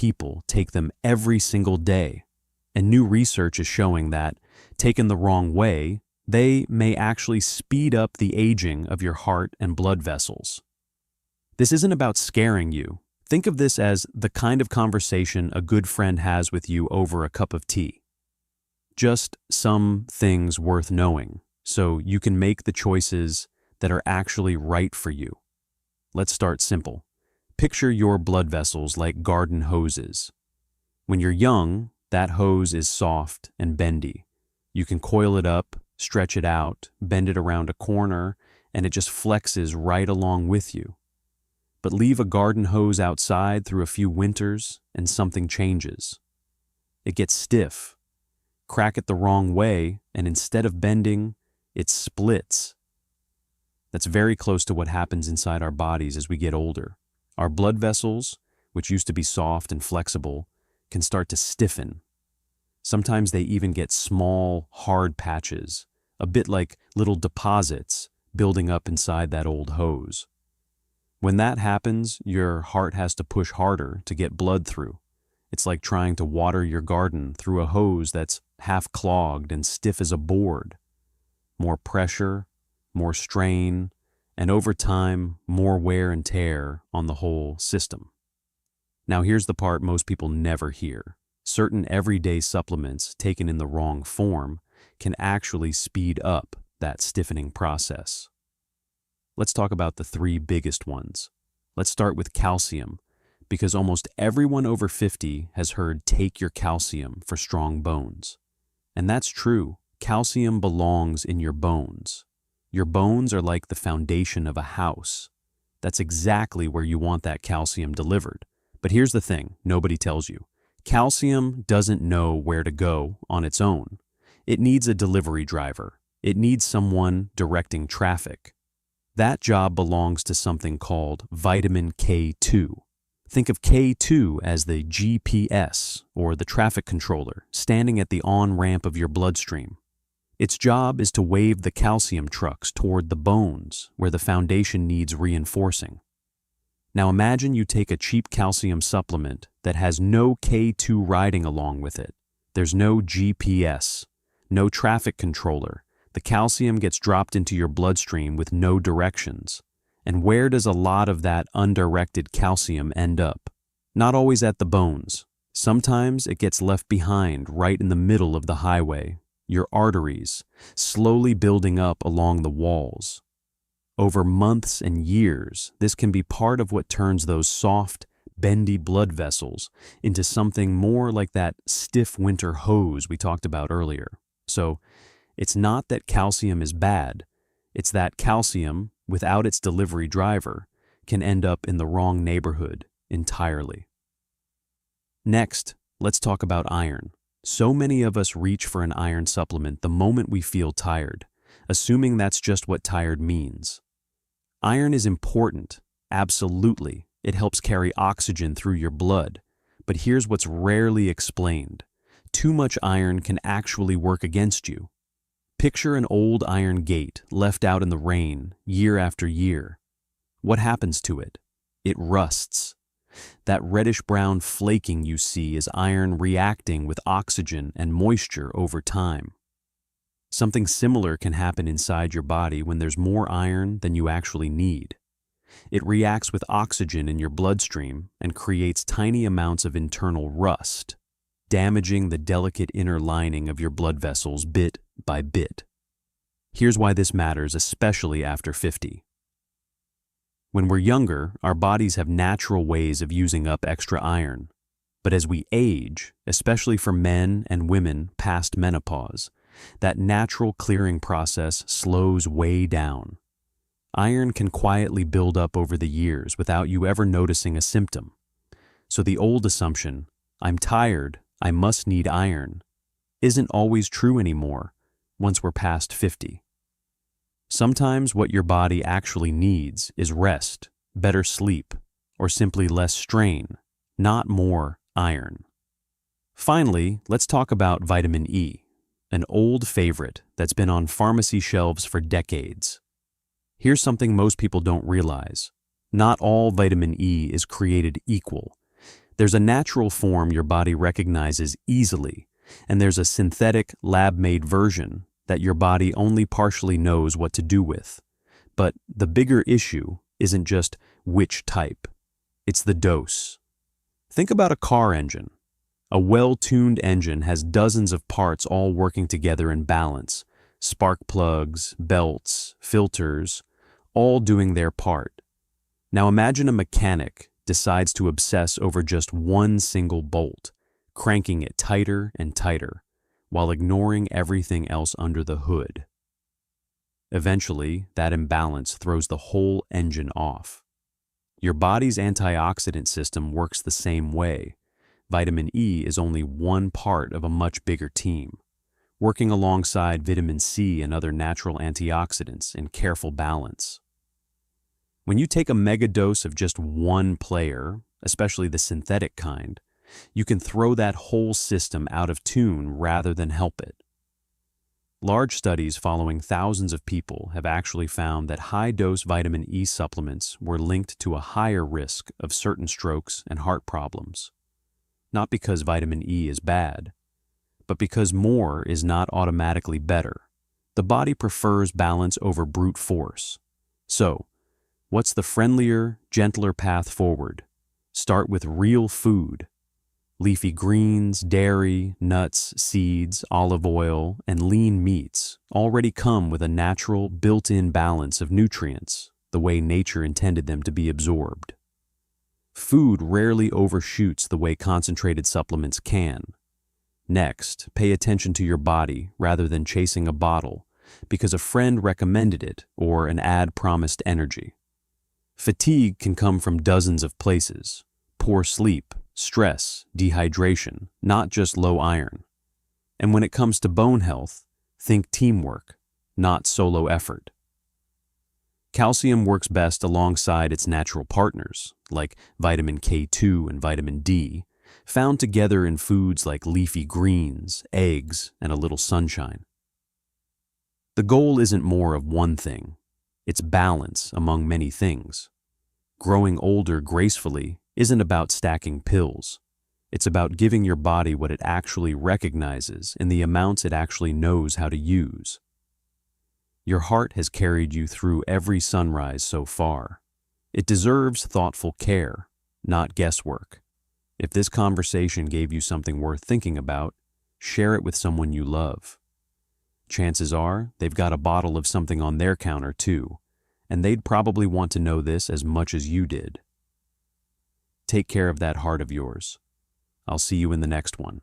people take them every single day, and new research is showing that, taken the wrong way, they may actually speed up the aging of your heart and blood vessels. This isn't about scaring you. Think of this as the kind of conversation a good friend has with you over a cup of tea. Just some things worth knowing, so you can make the choices that are actually right for you. Let's start simple. Picture your blood vessels like garden hoses. When you're young, that hose is soft and bendy. You can coil it up, stretch it out, bend it around a corner, and it just flexes right along with you. But leave a garden hose outside through a few winters and something changes. It gets stiff. Crack it the wrong way, and instead of bending, it splits. That's very close to what happens inside our bodies as we get older. Our blood vessels, which used to be soft and flexible, can start to stiffen. Sometimes they even get small, hard patches, a bit like little deposits building up inside that old hose. When that happens, your heart has to push harder to get blood through. It's like trying to water your garden through a hose that's half clogged and stiff as a board. More pressure, more strain, and over time, more wear and tear on the whole system. Now here's the part most people never hear. Certain everyday supplements taken in the wrong form can actually speed up that stiffening process. Let's talk about the three biggest ones. Let's start with calcium, because almost everyone over 50 has heard take your calcium for strong bones. And that's true. Calcium belongs in your bones. Your bones are like the foundation of a house. That's exactly where you want that calcium delivered. But here's the thing nobody tells you. Calcium doesn't know where to go on its own. It needs a delivery driver. It needs someone directing traffic. That job belongs to something called vitamin K2. Think of K2 as the GPS, or the traffic controller, standing at the on-ramp of your bloodstream. Its job is to wave the calcium trucks toward the bones, where the foundation needs reinforcing. Now imagine you take a cheap calcium supplement that has no K2 riding along with it. There's no GPS, no traffic controller. The calcium gets dropped into your bloodstream with no directions. And where does a lot of that undirected calcium end up? Not always at the bones. Sometimes it gets left behind right in the middle of the highway, your arteries, slowly building up along the walls. Over months and years, this can be part of what turns those soft, bendy blood vessels into something more like that stiff winter hose we talked about earlier. So, it's not that calcium is bad, it's that calcium, without its delivery driver, can end up in the wrong neighborhood entirely. Next, let's talk about iron. So many of us reach for an iron supplement the moment we feel tired, assuming that's just what tired means. Iron is important, absolutely. It helps carry oxygen through your blood. But here's what's rarely explained. Too much iron can actually work against you. Picture an old iron gate left out in the rain year after year. What happens to it? It rusts. That reddish-brown flaking you see is iron reacting with oxygen and moisture over time. Something similar can happen inside your body when there's more iron than you actually need. It reacts with oxygen in your bloodstream and creates tiny amounts of internal rust, damaging the delicate inner lining of your blood vessels bit by bit. Here's why this matters, especially after 50. When we're younger, our bodies have natural ways of using up extra iron. But as we age, especially for men and women past menopause, that natural clearing process slows way down. Iron can quietly build up over the years without you ever noticing a symptom. So the old assumption, I'm tired, I must need iron, isn't always true anymore once we're past 50. Sometimes what your body actually needs is rest, better sleep, or simply less strain, not more iron. Finally, let's talk about vitamin E, an old favorite that's been on pharmacy shelves for decades. Here's something most people don't realize. Not all vitamin E is created equal. There's a natural form your body recognizes easily, and there's a synthetic, lab-made version that your body only partially knows what to do with. But the bigger issue isn't just which type, it's the dose. Think about a car engine. A well-tuned engine has dozens of parts all working together in balance, spark plugs, belts, filters, all doing their part. Now imagine a mechanic decides to obsess over just one single bolt, cranking it tighter and tighter, while ignoring everything else under the hood. Eventually, that imbalance throws the whole engine off. Your body's antioxidant system works the same way. Vitamin E is only one part of a much bigger team, working alongside vitamin C and other natural antioxidants in careful balance. When you take a mega dose of just one player, especially the synthetic kind, you can throw that whole system out of tune rather than help it. Large studies following thousands of people have actually found that high-dose vitamin E supplements were linked to a higher risk of certain strokes and heart problems. Not because vitamin E is bad, but because more is not automatically better. The body prefers balance over brute force. So, what's the friendlier, gentler path forward? Start with real food. Leafy greens, dairy, nuts, seeds, olive oil, and lean meats already come with a natural, built-in balance of nutrients, the way nature intended them to be absorbed. Food rarely overshoots the way concentrated supplements can. Next, pay attention to your body rather than chasing a bottle because a friend recommended it or an ad promised energy. Fatigue can come from dozens of places: poor sleep, stress, dehydration, not just low iron. And when it comes to bone health, think teamwork, not solo effort. Calcium works best alongside its natural partners, like vitamin K2 and vitamin D, found together in foods like leafy greens, eggs, and a little sunshine. The goal isn't more of one thing, it's balance among many things. Growing older gracefully isn't about stacking pills. It's about giving your body what it actually recognizes in the amounts it actually knows how to use. Your heart has carried you through every sunrise so far. It deserves thoughtful care, not guesswork. If this conversation gave you something worth thinking about, share it with someone you love. Chances are they've got a bottle of something on their counter too, and they'd probably want to know this as much as you did. Take care of that heart of yours. I'll see you in the next one.